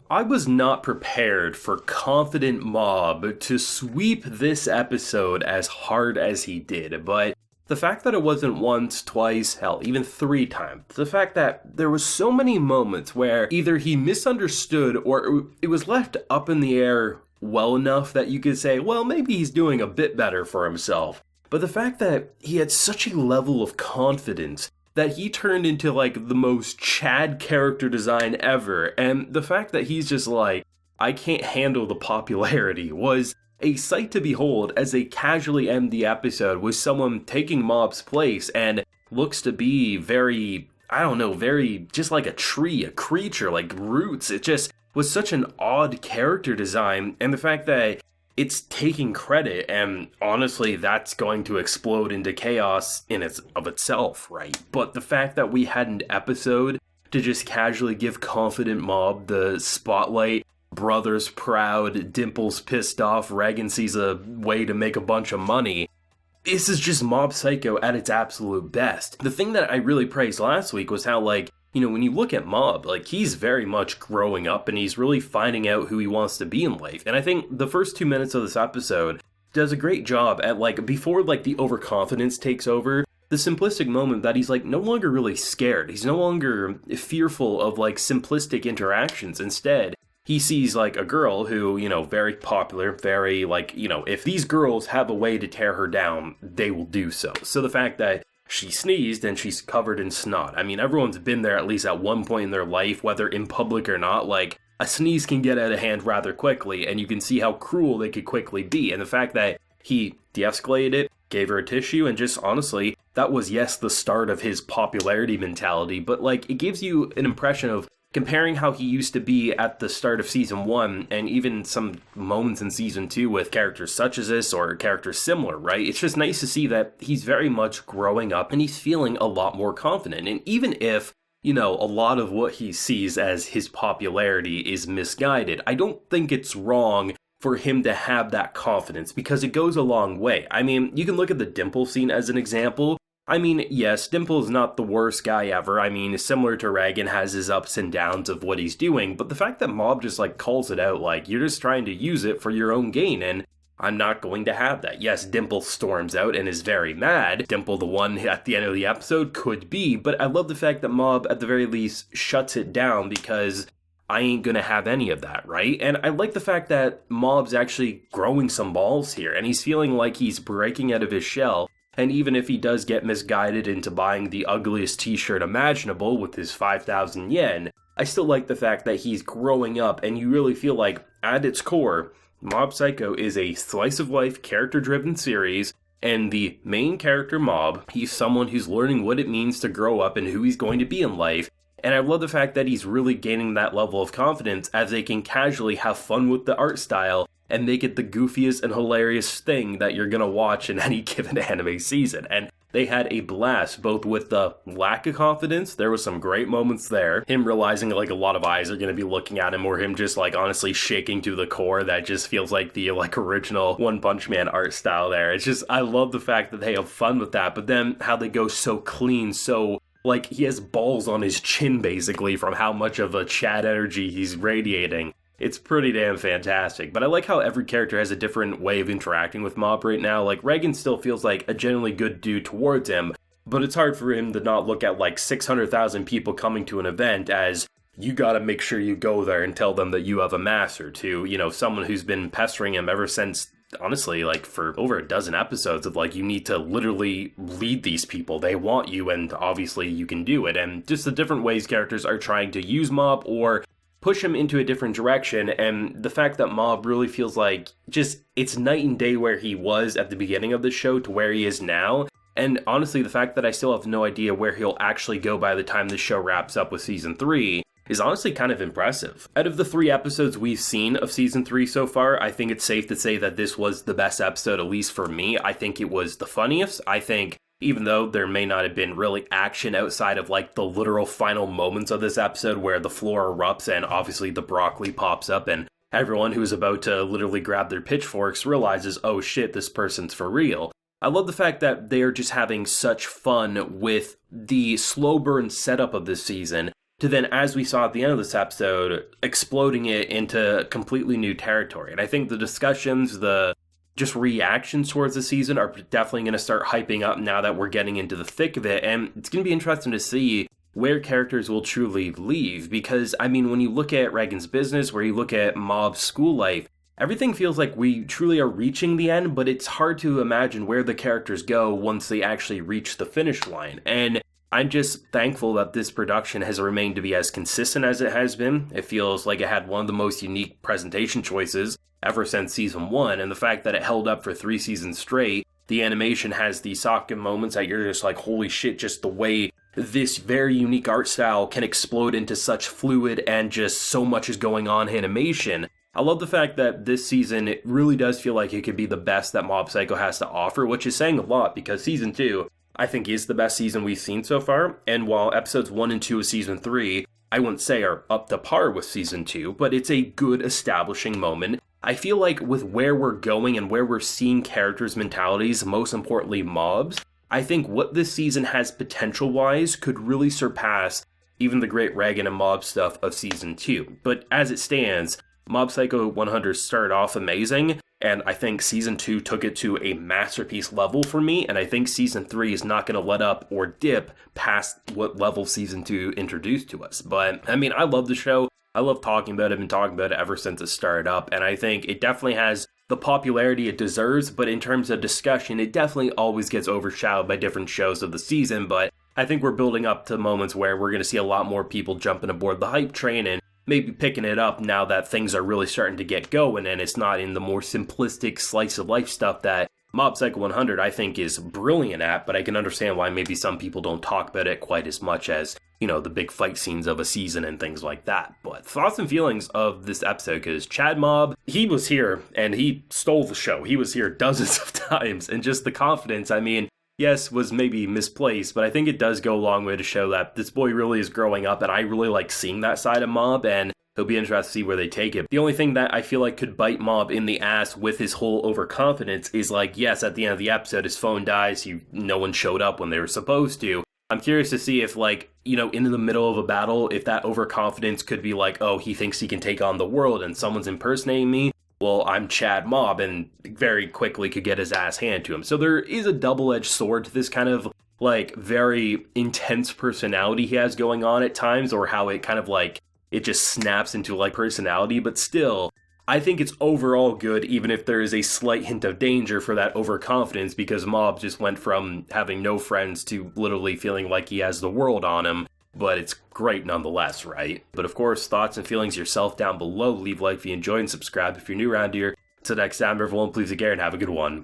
I was not prepared for Confident Mob to sweep this episode as hard as he did, but the fact that it wasn't once, twice, hell, even 3 times, the fact that there was so many moments where either he misunderstood or it was left up in the air well enough that you could say, well, maybe he's doing a bit better for himself. But the fact that he had such a level of confidence that he turned into like the most Chad character design ever, and the fact that he's just like, I can't handle the popularity, was a sight to behold as they casually end the episode with someone taking Mob's place and looks to be very, I don't know, very just like a tree, a creature, like roots. It just was such an odd character design, and the fact that it's taking credit, and honestly, that's going to explode into chaos in itself, right? But the fact that we had an episode to just casually give Confident Mob the spotlight, Brothers proud, Dimple's pissed off, Reagan sees a way to make a bunch of money. This is just Mob Psycho at its absolute best. The thing that I really praised last week was how, like, you know, when you look at Mob, like, he's very much growing up and he's really finding out who he wants to be in life. And I think the first 2 minutes of this episode does a great job at, like, before, like, the overconfidence takes over, the simplistic moment that he's, like, no longer really scared. He's no longer fearful of, like, simplistic interactions. Instead, he sees, like, a girl who, you know, very popular, very, like, you know, if these girls have a way to tear her down, they will do so. So the fact that she sneezed and she's covered in snot. I mean, everyone's been there at least at one point in their life, whether in public or not. Like, a sneeze can get out of hand rather quickly, and you can see how cruel they could quickly be. And the fact that he de-escalated it, gave her a tissue, and just honestly, that was, yes, the start of his popularity mentality, but like, it gives you an impression of comparing how he used to be at the start of Season 1, and even some moments in Season 2 with characters such as this, or characters similar, right? It's just nice to see that he's very much growing up, and he's feeling a lot more confident. And even if, you know, a lot of what he sees as his popularity is misguided, I don't think it's wrong for him to have that confidence, because it goes a long way. I mean, you can look at the Dimple scene as an example. I mean, yes, Dimple's not the worst guy ever. I mean, similar to Reagan, has his ups and downs of what he's doing, but the fact that Mob just, like, calls it out, like, you're just trying to use it for your own gain, and I'm not going to have that. Yes, Dimple storms out and is very mad. Dimple, the one at the end of the episode, could be, but I love the fact that Mob, at the very least, shuts it down, because I ain't gonna have any of that, right? And I like the fact that Mob's actually growing some balls here, and he's feeling like he's breaking out of his shell. And even if he does get misguided into buying the ugliest t-shirt imaginable with his 5,000 yen, I still like the fact that he's growing up, and you really feel like, at its core, Mob Psycho is a slice-of-life, character-driven series, and the main character, Mob, he's someone who's learning what it means to grow up and who he's going to be in life. And I love the fact that he's really gaining that level of confidence as they can casually have fun with the art style and make it the goofiest and hilarious thing that you're gonna watch in any given anime season. And they had a blast, both with the lack of confidence, there was some great moments there, him realizing like a lot of eyes are gonna be looking at him, or him just like honestly shaking to the core. That just feels like the like original One Punch Man art style there. It's just, I love the fact that they have fun with that, but then how they go so clean, so like he has balls on his chin basically from how much of a Chad energy he's radiating. It's pretty damn fantastic, but I like how every character has a different way of interacting with Mob right now. Like, Reagan still feels like a genuinely good dude towards him, but it's hard for him to not look at like 600,000 people coming to an event as, you gotta make sure you go there and tell them that you have a master, to, you know, someone who's been pestering him ever since, honestly, like for over a dozen episodes of like, you need to literally lead these people, they want you, and obviously you can do it. And just the different ways characters are trying to use Mob or push him into a different direction, and the fact that Mob really feels like just, it's night and day where he was at the beginning of the show to where he is now. And honestly, the fact that I still have no idea where he'll actually go by the time the show wraps up with Season 3 is honestly kind of impressive. Out of the 3 episodes we've seen of Season 3 so far, I think it's safe to say that this was the best episode, at least for me. I think it was the funniest. I think, even though there may not have been really action outside of like the literal final moments of this episode where the floor erupts and obviously the broccoli pops up and everyone who's about to literally grab their pitchforks realizes, oh shit, this person's for real. I love the fact that they're just having such fun with the slow burn setup of this season, to then, as we saw at the end of this episode, exploding it into completely new territory. And I think the discussions, the just reactions towards the season are definitely going to start hyping up now that we're getting into the thick of it. And it's going to be interesting to see where characters will truly leave. Because, I mean, when you look at Reagan's business, where you look at Mob's school life, everything feels like we truly are reaching the end, but it's hard to imagine where the characters go once they actually reach the finish line. And I'm just thankful that this production has remained to be as consistent as it has been. It feels like it had one of the most unique presentation choices ever since season 1, and the fact that it held up for 3 seasons straight. The animation has these Sokka moments that you're just like, holy shit, just the way this very unique art style can explode into such fluid and just so much is going on animation. I love the fact that this season, it really does feel like it could be the best that Mob Psycho has to offer, which is saying a lot because season 2, I think, is the best season we've seen so far. And while episodes 1 and 2 of season 3, I wouldn't say are up to par with season 2, but it's a good establishing moment. I feel like with where we're going and where we're seeing characters' mentalities, most importantly Mob's, I think what this season has potential-wise could really surpass even the great Reagan and Mob stuff of season 2. But as it stands, Mob Psycho 100 started off amazing, and I think season 2 took it to a masterpiece level for me, and I think season 3 is not going to let up or dip past what level season 2 introduced to us. But, I mean, I love the show. I love talking about it. I've been talking about it ever since it started up, and I think it definitely has the popularity it deserves, but in terms of discussion, it definitely always gets overshadowed by different shows of the season, but I think we're building up to moments where we're going to see a lot more people jumping aboard the hype train and maybe picking it up now that things are really starting to get going, and it's not in the more simplistic slice of life stuff that Mob Psycho 100 I think is brilliant at, but I can understand why maybe some people don't talk about it quite as much as, you know, the big fight scenes of a season and things like that. But thoughts and feelings of this episode, because Chad Mob, he was here and he stole the show. He was here dozens of times, and just the confidence, I mean, yes, was maybe misplaced, but I think it does go a long way to show that this boy really is growing up, and I really like seeing that side of Mob, and it'll be interesting to see where they take it. The only thing that I feel like could bite Mob in the ass with his whole overconfidence is like, yes, at the end of the episode, his phone dies, no one showed up when they were supposed to. I'm curious to see if, like, you know, in the middle of a battle, if that overconfidence could be like, oh, he thinks he can take on the world and someone's impersonating me. Well, I'm Chad Mob, and very quickly could get his ass handed to him. So there is a double-edged sword to this kind of, like, very intense personality he has going on at times, or how it kind of, like, it just snaps into, like, personality, but still, I think it's overall good, even if there is a slight hint of danger for that overconfidence, because Mob just went from having no friends to literally feeling like he has the world on him. But it's great nonetheless, right? But of course, thoughts and feelings yourself down below. Leave a like if you enjoyed and subscribe if you're new around here. Until next time, everyone, please take care and have a good one.